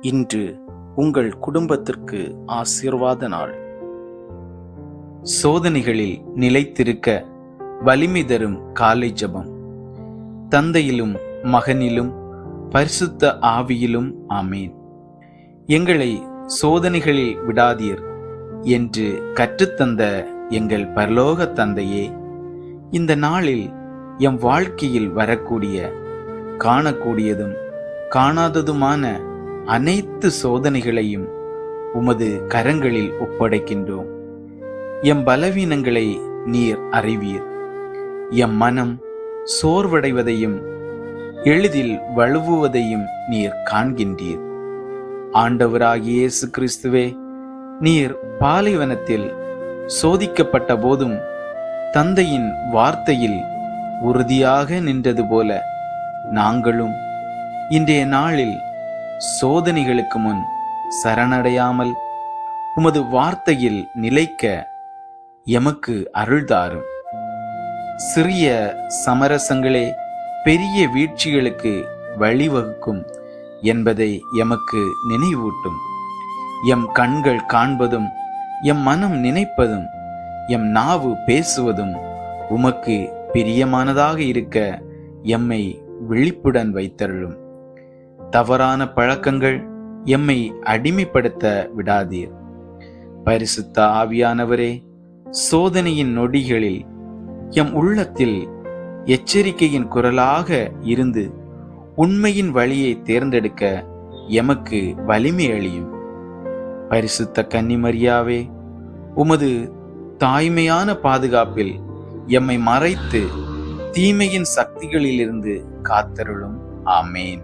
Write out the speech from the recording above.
இன்று உங்கள் குடும்பத்திற்கு ஆசீர்வாத நாள். சோதனைகளில் நிலைத்திருக்க வலிமை தரும் காலை ஜெபம். தந்தையிலும் மகனிலும் பரிசுத்த ஆவியிலும் ஆமேன். எங்களை சோதனைகளில் விடாதீர் என்று கற்றுத்தந்த எங்கள் பரலோக தந்தையே, இந்த நாளில் எம் வாழ்க்கையில் வரக்கூடிய காணக்கூடியதும் காணாததுமான அனைத்து சோதனைகளையும் உமது கரங்களில் ஒப்படைக்கின்றோம். எம் பலவீனங்களை நீர் அறிவீர். எம் மனம் சோர்வடைவதையும் எளிதில் வழுவுவதையும் நீர் காண்கின்றீர். ஆண்டவராகிய இயேசு கிறிஸ்துவே, நீர் பாலைவனத்தில் சோதிக்கப்பட்ட போதும் தந்தையின் வார்த்தையில் உறுதியாக நின்றது போல நாங்களும் இன்றைய நாளில் சோதனைகளுக்கு முன் சரணடையாமல் உமது வார்த்தையில் நிலைக்க எமக்கு அருள்தாரும். சிறிய சமரசங்களே பெரிய வீழ்ச்சிகளுக்கு வழிவகுக்கும் என்பதை எமக்கு நினைவூட்டும். எம் கண்கள் காண்பதும் எம் மனம் நினைப்பதும் எம் நாவு பேசுவதும் உமக்கு பிரியமானதாக இருக்க எம்மை விழிப்புடன் வைத்தருளும். தவறான பழக்கங்கள் எம்மை அடிமைப்படுத்த விடாதீர். பரிசுத்த ஆவியானவரே, சோதனையின் நொடிகளில் எம் உள்ளத்தில் எச்சரிக்கையின் குரலாக இருந்து உண்மையின் வழியை தேர்ந்தெடுக்க எமக்கு வலிமை அளியும். பரிசுத்த கன்னிமரியாவே, உமது தாய்மையான பாதுகாப்பில் எம்மை மறைத்து தீமையின் சக்திகளிலிருந்து காத்தருளும். ஆமேன்.